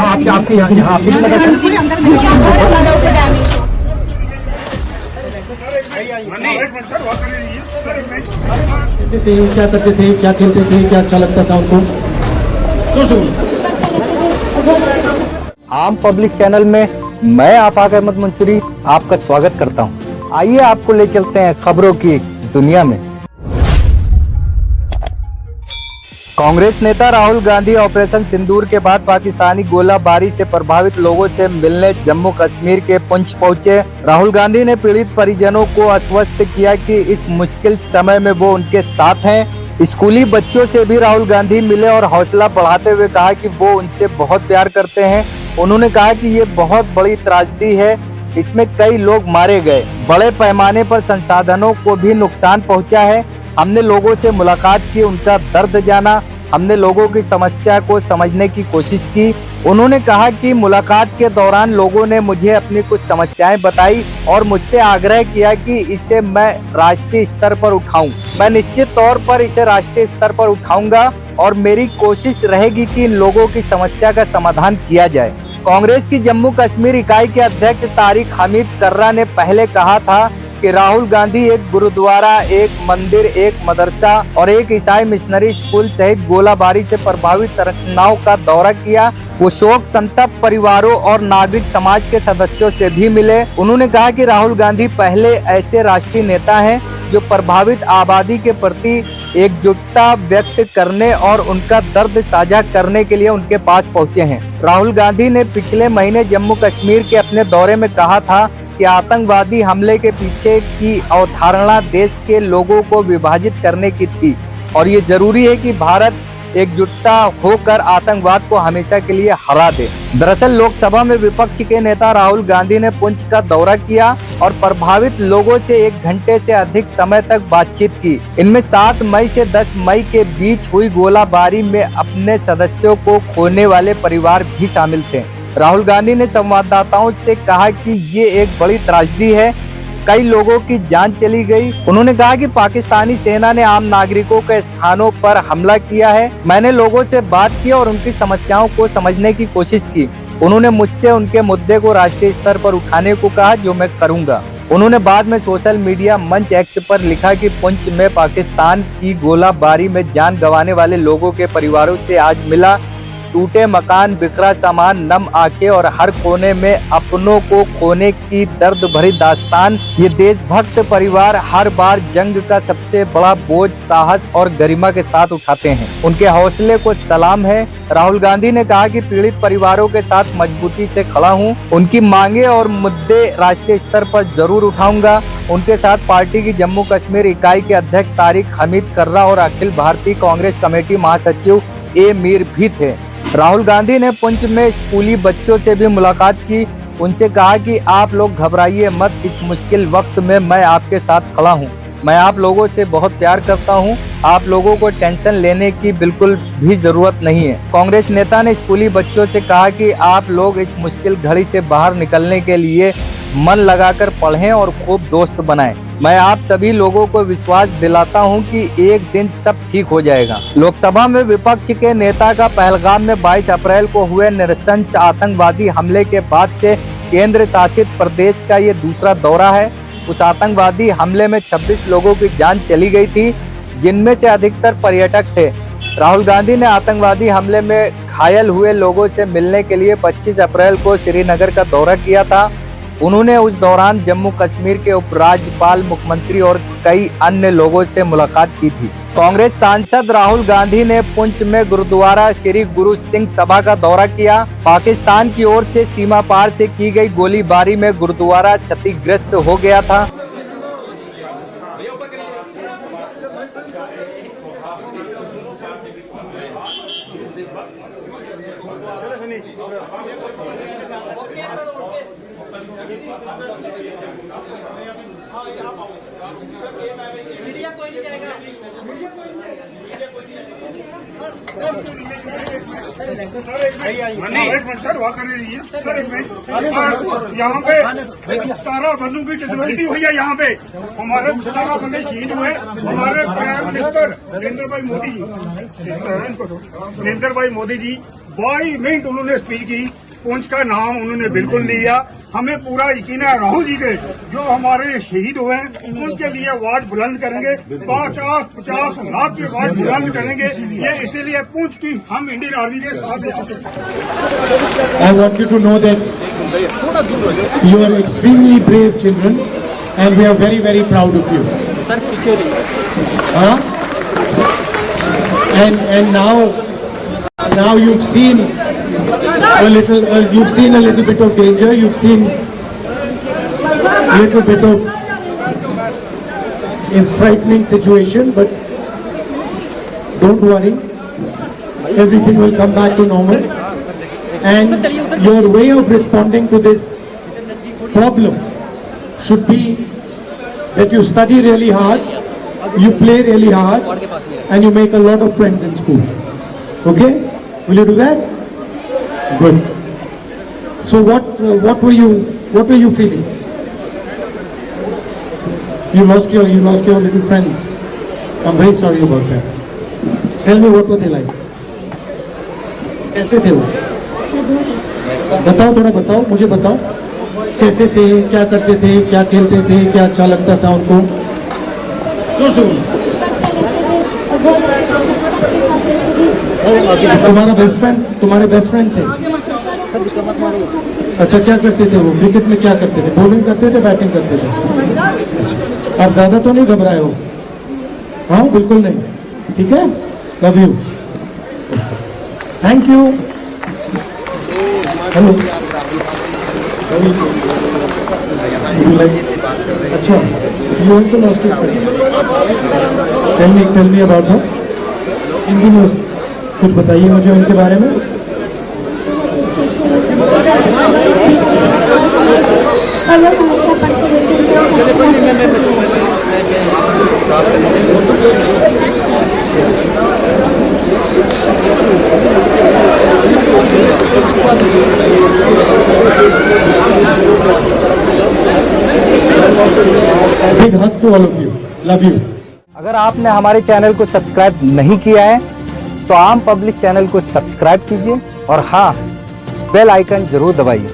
आपके यहाँ कैसे थे, क्या करते थे, क्या खेलते थे, क्या अच्छा लगता था उनको? आम पब्लिक चैनल में मैं आफाक अहमद मंसूरी आपका स्वागत करता हूं। आइए आपको ले चलते हैं खबरों की दुनिया में। कांग्रेस नेता राहुल गांधी ऑपरेशन सिंदूर के बाद पाकिस्तानी गोलाबारी से प्रभावित लोगों से मिलने जम्मू कश्मीर के पुंछ पहुंचे। राहुल गांधी ने पीड़ित परिजनों को आश्वस्त किया कि इस मुश्किल समय में वो उनके साथ हैं। स्कूली बच्चों से भी राहुल गांधी मिले और हौसला बढ़ाते हुए कहा कि वो उनसे बहुत प्यार करते हैं। उन्होंने कहा कि ये बहुत बड़ी त्रासदी है, इसमें कई लोग मारे गए, बड़े पैमाने पर संसाधनों को भी नुकसान पहुंचा है। हमने लोगों से मुलाकात की, उनका दर्द जाना, हमने लोगों की समस्या को समझने की कोशिश की। उन्होंने कहा कि मुलाकात के दौरान लोगों ने मुझे अपनी कुछ समस्याएं बताई और मुझसे आग्रह किया कि इसे मैं राष्ट्रीय स्तर पर उठाऊं। मैं निश्चित तौर पर इसे राष्ट्रीय स्तर पर उठाऊंगा और मेरी कोशिश रहेगी कि इन लोगों की समस्या का समाधान किया जाए। कांग्रेस की जम्मू कश्मीर इकाई के अध्यक्ष तारिक हमीद कर्रा ने पहले कहा था कि राहुल गांधी एक गुरुद्वारा, एक मंदिर, एक मदरसा और एक ईसाई मिशनरी स्कूल सहित गोलाबारी से प्रभावित संरचनाओं का दौरा किया। वो शोक संतप्त परिवारों और नागरिक समाज के सदस्यों से भी मिले। उन्होंने कहा कि राहुल गांधी पहले ऐसे राष्ट्रीय नेता हैं जो प्रभावित आबादी के प्रति एकजुटता व्यक्त करने और उनका दर्द साझा करने के लिए उनके पास पहुंचे हैं। राहुल गांधी ने पिछले महीने जम्मू कश्मीर के अपने दौरे में कहा था कि आतंकवादी हमले के पीछे की अवधारणा देश के लोगों को विभाजित करने की थी और ये जरूरी है कि भारत एकजुटता होकर आतंकवाद को हमेशा के लिए हरा दे। दरअसल लोकसभा में विपक्ष के नेता राहुल गांधी ने पुंछ का दौरा किया और प्रभावित लोगों से 1 घंटे से अधिक समय तक बातचीत की। इनमें 7 मई से 10 मई के बीच हुई गोलाबारी में अपने सदस्यों को खोने वाले परिवार भी शामिल थे। राहुल गांधी ने संवाददाताओं से कहा कि ये एक बड़ी त्रासदी है, कई लोगों की जान चली गई। उन्होंने कहा कि पाकिस्तानी सेना ने आम नागरिकों के स्थानों पर हमला किया है। मैंने लोगों से बात की और उनकी समस्याओं को समझने की कोशिश की। उन्होंने मुझसे उनके मुद्दे को राष्ट्रीय स्तर पर उठाने को कहा, जो मैं करूंगा। उन्होंने बाद में सोशल मीडिया मंच एक्स पर लिखा कि पुंछ में पाकिस्तान की गोलाबारी में जान गंवाने वाले लोगों के परिवारों से आज मिला। टूटे मकान, बिखरा सामान, नम आंखें और हर कोने में अपनों को खोने की दर्द भरी दास्तान। ये देशभक्त परिवार हर बार जंग का सबसे बड़ा बोझ साहस और गरिमा के साथ उठाते हैं। उनके हौसले को सलाम है। राहुल गांधी ने कहा कि पीड़ित परिवारों के साथ मजबूती से खड़ा हूं। उनकी मांगे और मुद्दे राष्ट्रीय स्तर पर जरूर उठाऊंगा। उनके साथ पार्टी की जम्मू कश्मीर इकाई के अध्यक्ष तारिक हमीद कर्रा और अखिल भारतीय कांग्रेस कमेटी महासचिव ए मीर भी थे। राहुल गांधी ने पुंछ में स्कूली बच्चों से भी मुलाकात की। उनसे कहा कि आप लोग घबराइए मत, इस मुश्किल वक्त में मैं आपके साथ खड़ा हूं। मैं आप लोगों से बहुत प्यार करता हूं। आप लोगों को टेंशन लेने की बिल्कुल भी जरूरत नहीं है। कांग्रेस नेता ने स्कूली बच्चों से कहा कि आप लोग इस मुश्किल घड़ी से बाहर निकलने के लिए मन लगाकर पढ़ें और खूब दोस्त बनाएं। मैं आप सभी लोगों को विश्वास दिलाता हूं कि एक दिन सब ठीक हो जाएगा। लोकसभा में विपक्ष के नेता का पहलगाम में 22 अप्रैल को हुए नृशंस आतंकवादी हमले के बाद से केंद्र शासित प्रदेश का ये दूसरा दौरा है। उस आतंकवादी हमले में 26 लोगों की जान चली गई थी, जिनमें से अधिकतर पर्यटक थे। राहुल गांधी ने आतंकवादी हमले में घायल हुए लोगों से मिलने के लिए 25 अप्रैल को श्रीनगर का दौरा किया था। उन्होंने उस दौरान जम्मू कश्मीर के उपराज्यपाल, मुख्यमंत्री और कई अन्य लोगों से मुलाकात की थी। कांग्रेस सांसद राहुल गांधी ने पुंछ में गुरुद्वारा श्री गुरु सिंह सभा का दौरा किया। पाकिस्तान की ओर से सीमा पार से की गई गोलीबारी में गुरुद्वारा क्षतिग्रस्त हो गया था। मीडिया कोई नहीं जाएगा। यहाँ पे 17 बंदों की कैजुअलिटी हुई है। यहाँ पे हमारे 17 बंदे शहीद हुए। हमारे प्राइम मिनिस्टर नरेंद्र भाई मोदी जी 22 मिनट उन्होंने स्पीच की। पुंछ का नाम उन्होंने बिल्कुल नहीं लिया। हमें पूरा यकीन है राहुल जी के जो हमारे शहीद हुए हैं उनके लिए आवाज बुलंद करेंगे। 50 लाख की आवाज बुलंद करेंगे। ये इसीलिए पुंछ की हम इंडियन आर्मी के साथ हैं। I want you to know that you are extremely brave children and we are very, very proud of you. Huh? And now you've seen a little bit of danger. You've seen a little bit of a frightening situation, but don't worry. Everything will come back to normal. And your way of responding to this problem should be that you study really hard, you play really hard, and you make a lot of friends in school. Okay? Will you do that? Good. So what were you feeling? You lost your little friends. I'm very sorry about that. Tell me, what were they like? कैसे थे वो? बताओ, थोड़ा बताओ, मुझे बताओ कैसे थे, क्या करते थे, क्या खेलते थे, क्या अच्छा लगता था उनको? जोर से बोलो। तुम्हारे बेस्ट फ्रेंड थे? अच्छा, क्या करते थे वो? क्रिकेट में क्या करते थे? बॉलिंग करते थे, बैटिंग करते थे? अच्छा, आप ज्यादा तो नहीं घबराए हो? हाँ, बिल्कुल नहीं। ठीक है, love you, thank you. Hello, अच्छा, you also lost your friend. Tell me about her. Hindi में कुछ बताइए मुझे उनके बारे में। और लोग हमेशा पढ़ते रहते थे, सबके साथ Big hug to all of you. Love you. अगर आपने हमारे चैनल को सब्सक्राइब नहीं किया है तो आम पब्लिक चैनल को सब्सक्राइब कीजिए और हाँ, बेल आइकन जरूर दबाइए।